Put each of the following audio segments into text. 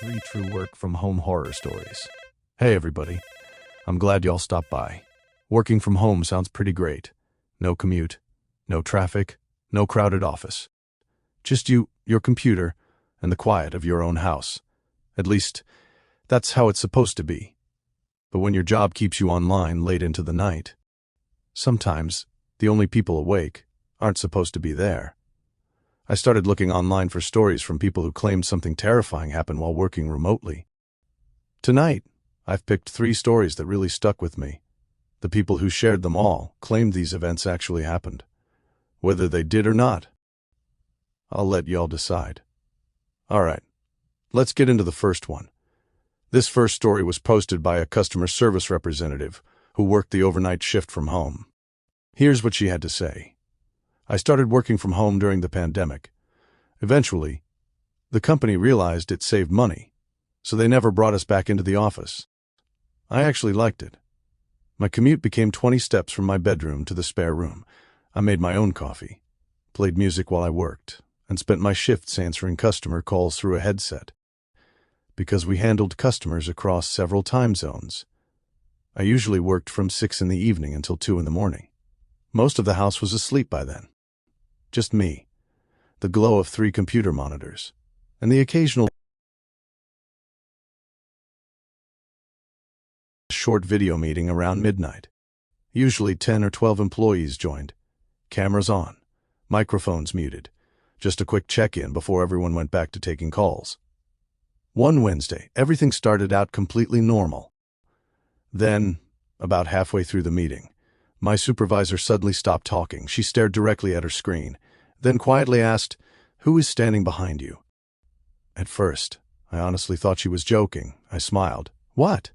3 true work-from-home horror stories. Hey everybody, I'm glad y'all stopped by. Working from home sounds pretty great. No commute, no traffic, no crowded office. Just you, your computer, and the quiet of your own house. At least, that's how it's supposed to be. But when your job keeps you online late into the night, sometimes the only people awake aren't supposed to be there. I started looking online for stories from people who claimed something terrifying happened while working remotely. Tonight, I've picked 3 stories that really stuck with me. The people who shared them all claimed these events actually happened. Whether they did or not, I'll let y'all decide. Alright, let's get into the first one. This first story was posted by a customer service representative who worked the overnight shift from home. Here's what she had to say. I started working from home during the pandemic. Eventually, the company realized it saved money, so they never brought us back into the office. I actually liked it. My commute became 20 steps from my bedroom to the spare room. I made my own coffee, played music while I worked, and spent my shifts answering customer calls through a headset. Because we handled customers across several time zones, I usually worked from 6 in the evening until 2 in the morning. Most of the house was asleep by then. Just me, the glow of 3 computer monitors, and the occasional short video meeting around midnight. Usually 10 or 12 employees joined, cameras on, microphones muted, just a quick check-in before everyone went back to taking calls. One Wednesday, everything started out completely normal. Then, about halfway through the meeting, my supervisor suddenly stopped talking. She stared directly at her screen, then quietly asked, "Who is standing behind you?" At first, I honestly thought she was joking. I smiled. "What?"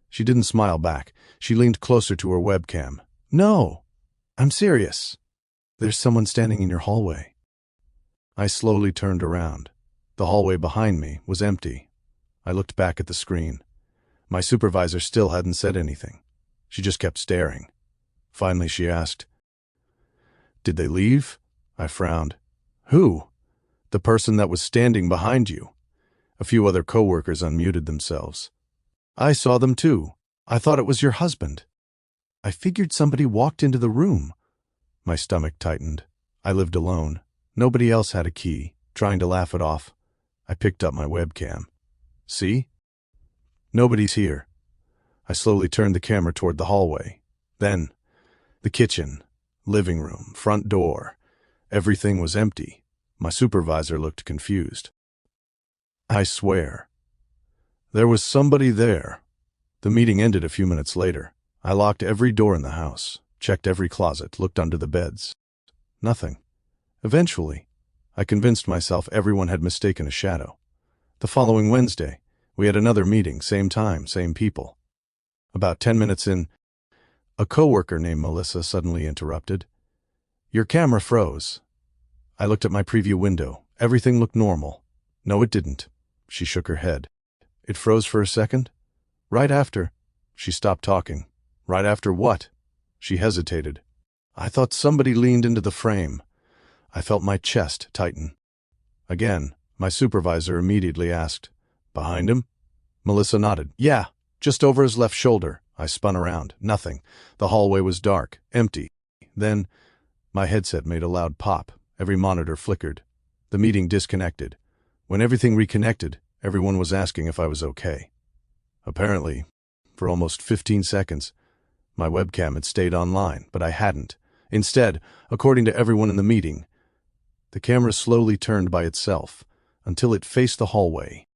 She didn't smile back. She leaned closer to her webcam. "No, I'm serious. There's someone standing in your hallway." I slowly turned around. The hallway behind me was empty. I looked back at the screen. My supervisor still hadn't said anything. She just kept staring. Finally, she asked, "Did they leave?" I frowned. "Who?" "The person that was standing behind you." A few other coworkers unmuted themselves. "I saw them too. I thought it was your husband." "I figured somebody walked into the room." My stomach tightened. I lived alone. Nobody else had a key. Trying to laugh it off, I picked up my webcam. "See? Nobody's here." I slowly turned the camera toward the hallway. Then, the kitchen, living room, front door. Everything was empty. My supervisor looked confused. "I swear, there was somebody there." The meeting ended a few minutes later. I locked every door in the house, checked every closet, looked under the beds. Nothing. Eventually, I convinced myself everyone had mistaken a shadow. The following Wednesday, we had another meeting, same time, same people. About 10 minutes in, a coworker named Melissa suddenly interrupted. "Your camera froze." I looked at my preview window. Everything looked normal. "No, it didn't." She shook her head. "It froze for a second. Right after." She stopped talking. "Right after what?" She hesitated. "I thought somebody leaned into the frame." I felt my chest tighten. Again, my supervisor immediately asked, "Behind him?" Melissa nodded. "Yeah, just over his left shoulder." I spun around. Nothing. The hallway was dark, empty. Then, my headset made a loud pop. Every monitor flickered. The meeting disconnected. When everything reconnected, everyone was asking if I was okay. Apparently, for almost 15 seconds, my webcam had stayed online, but I hadn't. Instead, according to everyone in the meeting, the camera slowly turned by itself until it faced the hallway.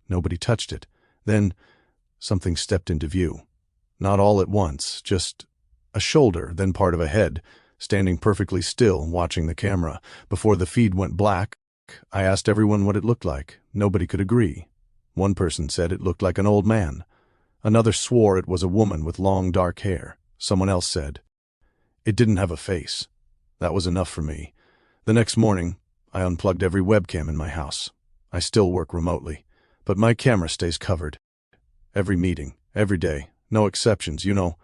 Nobody touched it. Then, something stepped into view. Not all at once, just a shoulder, then part of a head, standing perfectly still, watching the camera. Before the feed went black, I asked everyone what it looked like. Nobody could agree. One person said it looked like an old man. Another swore it was a woman with long dark hair. Someone else said it didn't have a face. That was enough for me. The next morning, I unplugged every webcam in my house. I still work remotely, but my camera stays covered. Every meeting, every day, no exceptions, you know.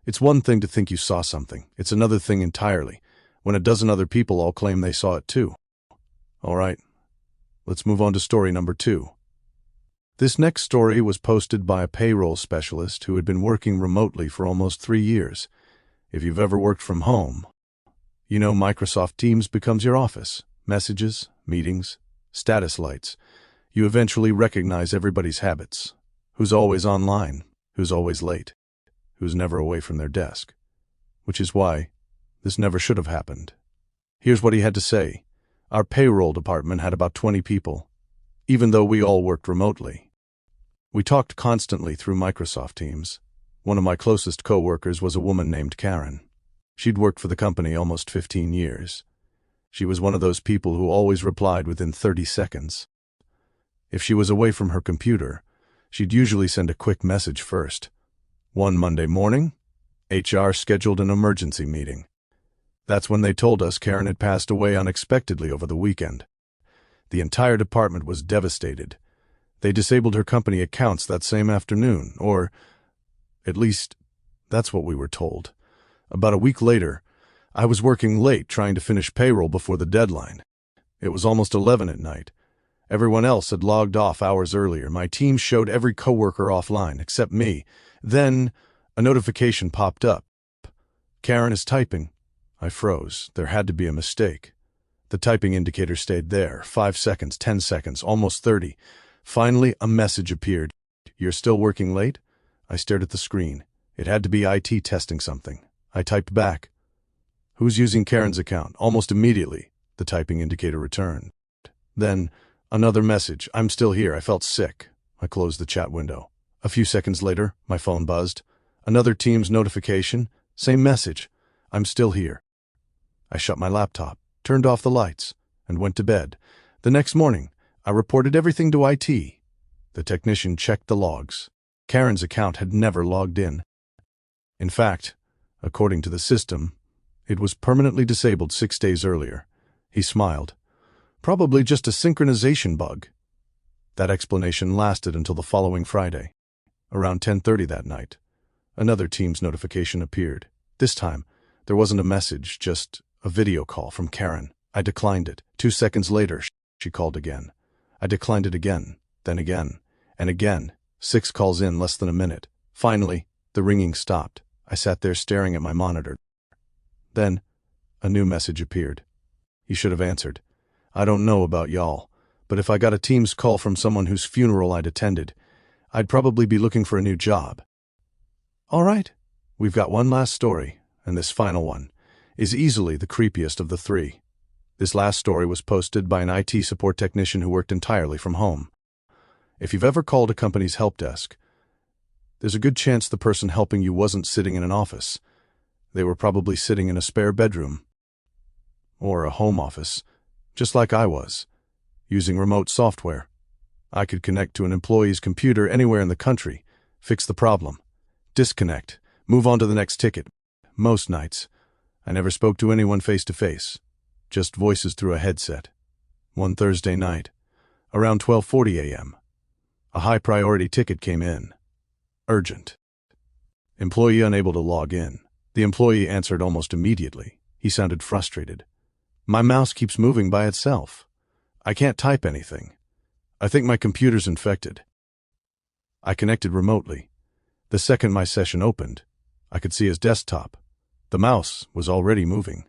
It's one thing to think you saw something. It's another thing entirely, when a dozen other people all claim they saw it too. All right, let's move on to story number 2. This next story was posted by a payroll specialist who had been working remotely for almost 3 years. If you've ever worked from home, you know Microsoft Teams becomes your office. Messages, meetings, status lights. You eventually recognize everybody's habits. Who's always online, who's always late, who's never away from their desk. Which is why this never should have happened. Here's what he had to say. Our payroll department had about 20 people, even though we all worked remotely. We talked constantly through Microsoft Teams. One of my closest co-workers was a woman named Karen. She'd worked for the company almost 15 years. She was one of those people who always replied within 30 seconds. If she was away from her computer, she'd usually send a quick message first. One Monday morning, HR scheduled an emergency meeting. That's when they told us Karen had passed away unexpectedly over the weekend. The entire department was devastated. They disabled her company accounts that same afternoon, or at least that's what we were told. About a week later, I was working late trying to finish payroll before the deadline. It was almost 11 at night. Everyone else had logged off hours earlier. My team showed every coworker offline except me. Then a notification popped up. Karen is typing. I froze. There had to be a mistake. The typing indicator stayed there. 5 seconds, 10 seconds, almost 30. Finally, a message appeared. You're still working late? I stared at the screen. It had to be IT testing something. I typed back. Who's using Karen's account? Almost immediately, the typing indicator returned. Then, another message. I'm still here. I felt sick. I closed the chat window. A few seconds later, my phone buzzed. Another Teams notification. Same message. I'm still here. I shut my laptop, turned off the lights, and went to bed. The next morning, I reported everything to IT. The technician checked the logs. Karen's account had never logged in. In fact, according to the system, it was permanently disabled 6 days earlier. He smiled. Probably just a synchronization bug. That explanation lasted until the following Friday. Around 10:30 that night, another Teams notification appeared. This time, there wasn't a message, just a video call from Karen. I declined it. 2 seconds later, she called again. I declined it again, then again, and again. 6 calls in less than a minute. Finally, the ringing stopped. I sat there staring at my monitor. Then, a new message appeared. You should have answered. I don't know about y'all, but if I got a Teams call from someone whose funeral I'd attended, I'd probably be looking for a new job. All right, we've got one last story, and this final one is easily the creepiest of the 3. This last story was posted by an IT support technician who worked entirely from home. If you've ever called a company's help desk, there's a good chance the person helping you wasn't sitting in an office. They were probably sitting in a spare bedroom or a home office, just like I was, using remote software. I could connect to an employee's computer anywhere in the country, fix the problem, disconnect, move on to the next ticket. Most nights, I never spoke to anyone face-to-face, just voices through a headset. One Thursday night, around 12:40 a.m., a high-priority ticket came in. Urgent. Employee unable to log in. The employee answered almost immediately. He sounded frustrated. My mouse keeps moving by itself. I can't type anything. I think my computer's infected. I connected remotely. The second my session opened, I could see his desktop. The mouse was already moving.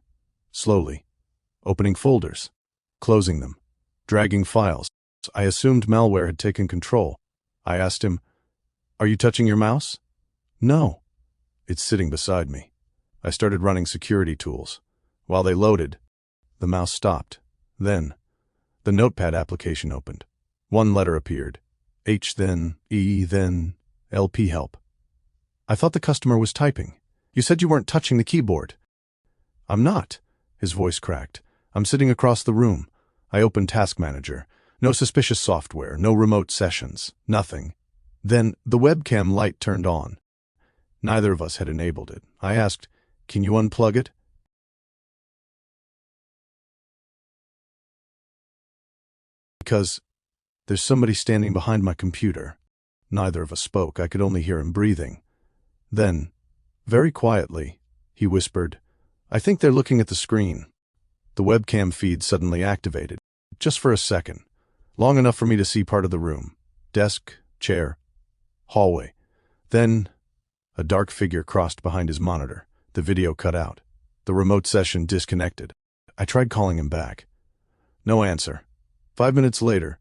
Slowly. Opening folders. Closing them. Dragging files. I assumed malware had taken control. I asked him, "Are you touching your mouse?" "No." "It's sitting beside me." I started running security tools. While they loaded, the mouse stopped. Then, the Notepad application opened. One letter appeared. H then, E then, LP help. I thought the customer was typing. "You said you weren't touching the keyboard." "I'm not." His voice cracked. "I'm sitting across the room." I opened Task Manager. No suspicious software, no remote sessions, nothing. Then the webcam light turned on. Neither of us had enabled it. I asked, "Can you unplug it?" "Because there's somebody standing behind my computer." Neither of us spoke. I could only hear him breathing. Then, very quietly, he whispered, "I think they're looking at the screen." The webcam feed suddenly activated, just for a second, long enough for me to see part of the room. desk, chair, hallway. Then, a dark figure crossed behind his monitor. The video cut out. The remote session disconnected. I tried calling him back. No answer. 5 minutes later,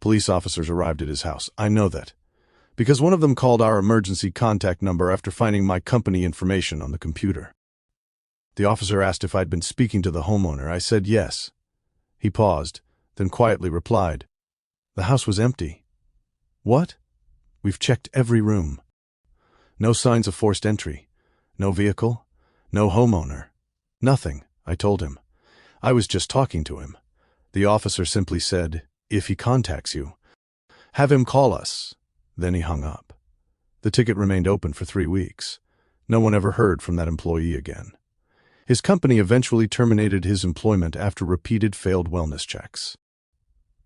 police officers arrived at his house. I know that, because one of them called our emergency contact number after finding my company information on the computer. The officer asked if I'd been speaking to the homeowner. I said yes. He paused, then quietly replied, "The house was empty." "What?" "We've checked every room. No signs of forced entry. No vehicle. No homeowner. Nothing," I told him. I was just talking to him. The officer simply said, "If he contacts you, have him call us." Then he hung up. The ticket remained open for 3 weeks. No one ever heard from that employee again. His company eventually terminated his employment after repeated failed wellness checks.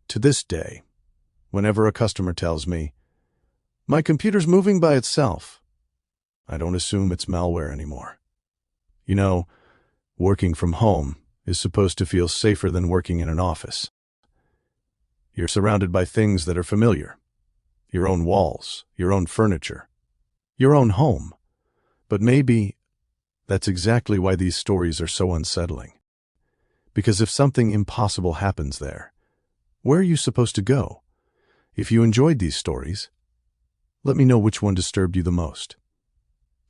To this day, whenever a customer tells me, "My computer's moving by itself," I don't assume it's malware anymore. You know, working from home is supposed to feel safer than working in an office. You're surrounded by things that are familiar. Your own walls, your own furniture, your own home. But maybe that's exactly why these stories are so unsettling. Because if something impossible happens there, where are you supposed to go? If you enjoyed these stories, let me know which one disturbed you the most.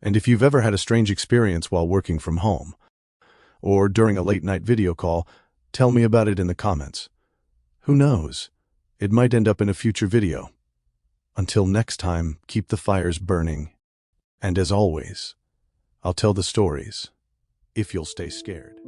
And if you've ever had a strange experience while working from home, or during a late-night video call, tell me about it in the comments. Who knows? It might end up in a future video. Until next time, keep the fires burning. And as always, I'll tell the stories, if you'll stay scared.